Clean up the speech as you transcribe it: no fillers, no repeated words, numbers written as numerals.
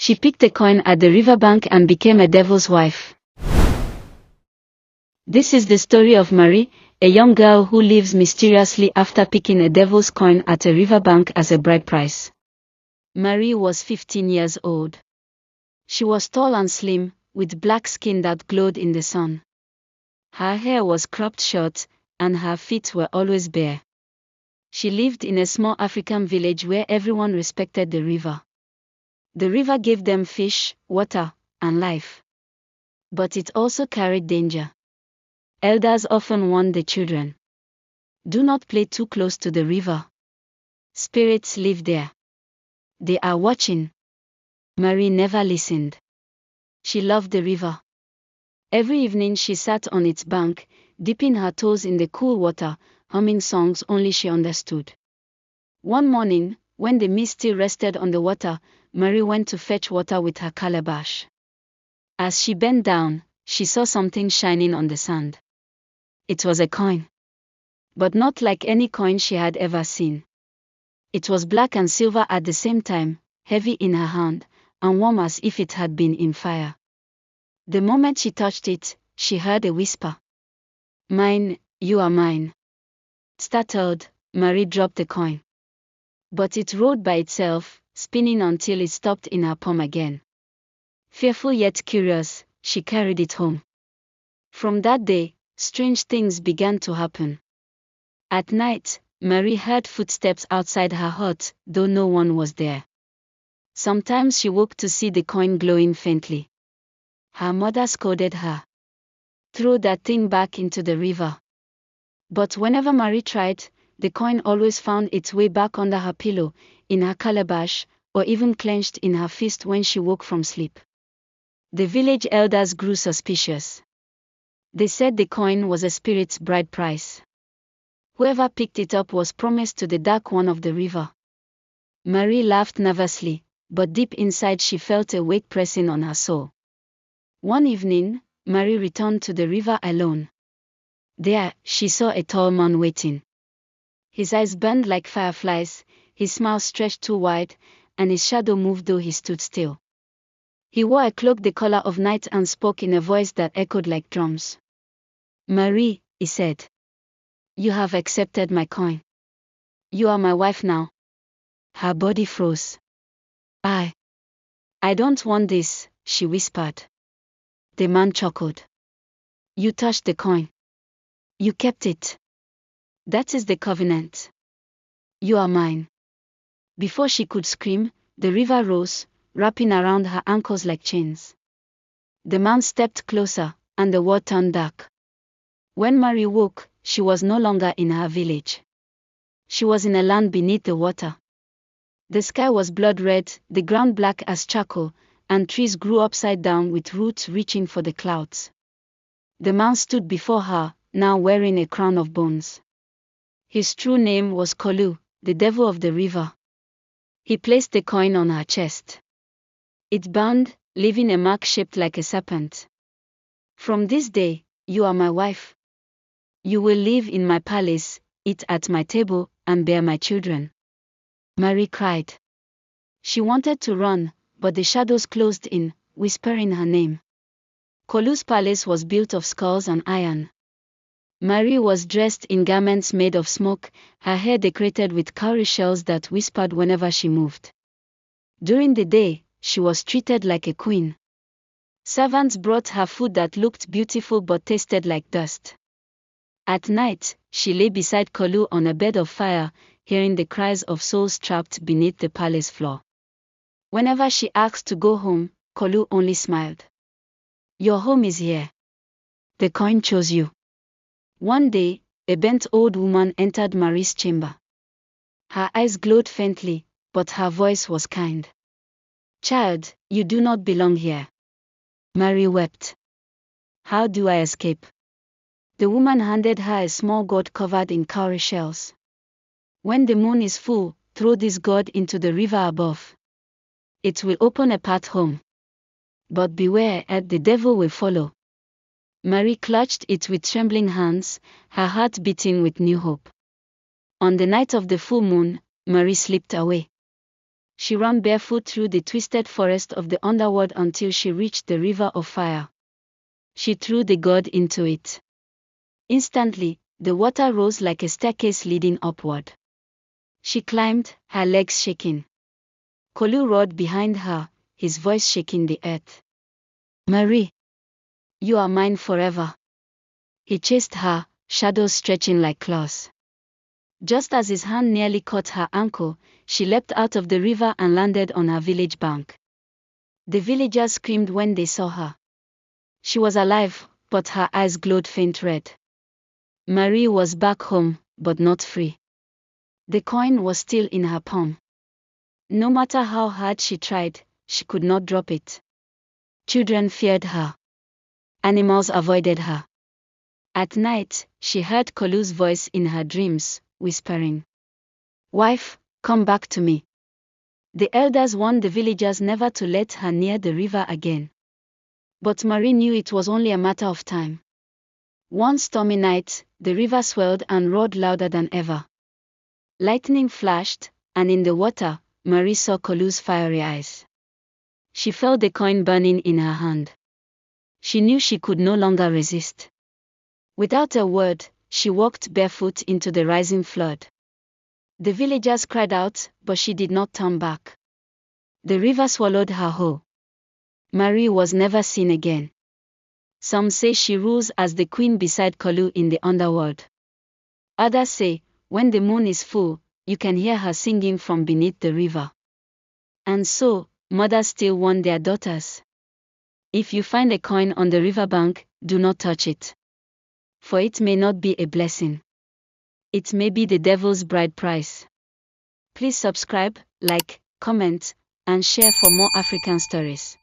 She picked a coin at the riverbank and became a devil's wife. This is the story of Marie, a young girl who lives mysteriously after picking a devil's coin at a riverbank as a bride price. Marie was 15 years old. She was tall and slim, with black skin that glowed in the sun. Her hair was cropped short, and her feet were always bare. She lived in a small African village where everyone respected the river. The river gave them fish, water, and life. But it also carried danger. Elders often warned the children. Do not play too close to the river. Spirits live there. They are watching. Marie never listened. She loved the river. Every evening she sat on its bank, dipping her toes in the cool water, humming songs only she understood. One morning, when the mist still rested on the water, Marie went to fetch water with her calabash. As she bent down, she saw something shining on the sand. It was a coin. But not like any coin she had ever seen. It was black and silver at the same time, heavy in her hand, and warm as if it had been in fire. The moment she touched it, she heard a whisper. Mine, you are mine. Startled, Marie dropped the coin. But it rolled by itself, spinning until it stopped in her palm again. Fearful yet curious, she carried it home. From that day, strange things began to happen. At night, Marie heard footsteps outside her hut, though no one was there. Sometimes she woke to see the coin glowing faintly. Her mother scolded her. Throw that thing back into the river. But whenever Marie tried, the coin always found its way back under her pillow, in her calabash, or even clenched in her fist when she woke from sleep. The village elders grew suspicious. They said the coin was a spirit's bride price. Whoever picked it up was promised to the dark one of the river. Marie laughed nervously, but deep inside she felt a weight pressing on her soul. One evening, Marie returned to the river alone. There, she saw a tall man waiting. His eyes burned like fireflies, his smile stretched too wide, and his shadow moved though he stood still. He wore a cloak the color of night and spoke in a voice that echoed like drums. Marie, he said. You have accepted my coin. You are my wife now. Her body froze. I don't want this, she whispered. The man chuckled. You touched the coin. You kept it. That is the covenant. You are mine. Before she could scream, the river rose, wrapping around her ankles like chains. The man stepped closer, and the world turned dark. When Marie woke, she was no longer in her village. She was in a land beneath the water. The sky was blood red, the ground black as charcoal, and trees grew upside down with roots reaching for the clouds. The man stood before her, now wearing a crown of bones. His true name was Kolu, the devil of the river. He placed the coin on her chest. It burned, leaving a mark shaped like a serpent. From this day, you are my wife. You will live in my palace, eat at my table, and bear my children. Marie cried. She wanted to run, but the shadows closed in, whispering her name. Kolu's palace was built of skulls and iron. Marie was dressed in garments made of smoke, her hair decorated with cowrie shells that whispered whenever she moved. During the day, she was treated like a queen. Servants brought her food that looked beautiful but tasted like dust. At night, she lay beside Kolu on a bed of fire, hearing the cries of souls trapped beneath the palace floor. Whenever she asked to go home, Kolu only smiled. Your home is here. The coin chose you. One day, a bent old woman entered Marie's chamber. Her eyes glowed faintly, but her voice was kind. Child, you do not belong here. Marie wept. How do I escape? The woman handed her a small gourd covered in cowrie shells. When the moon is full, throw this gourd into the river above. It will open a path home. But beware, the devil will follow. Marie clutched it with trembling hands, her heart beating with new hope. On the night of the full moon, Marie slipped away. She ran barefoot through the twisted forest of the underworld until she reached the river of fire. She threw the god into it. Instantly, the water rose like a staircase leading upward. She climbed, her legs shaking. Kolu roared behind her, his voice shaking the earth. Marie! You are mine forever. He chased her, shadows stretching like claws. Just as his hand nearly caught her ankle, she leapt out of the river and landed on her village bank. The villagers screamed when they saw her. She was alive, but her eyes glowed faint red. Marie was back home, but not free. The coin was still in her palm. No matter how hard she tried, she could not drop it. Children feared her. Animals avoided her. At night, she heard Kolu's voice in her dreams, whispering, "Wife, come back to me." The elders warned the villagers never to let her near the river again. But Marie knew it was only a matter of time. One stormy night, the river swelled and roared louder than ever. Lightning flashed, and in the water, Marie saw Kolu's fiery eyes. She felt the coin burning in her hand. She knew she could no longer resist. Without a word, she walked barefoot into the rising flood. The villagers cried out, but she did not turn back. The river swallowed her whole. Marie was never seen again. Some say she rules as the queen beside Kolu in the underworld. Others say, when the moon is full, you can hear her singing from beneath the river. And so, mothers still warn their daughters. If you find a coin on the riverbank, do not touch it. For it may not be a blessing. It may be the devil's bride price. Please subscribe, like, comment, and share for more African stories.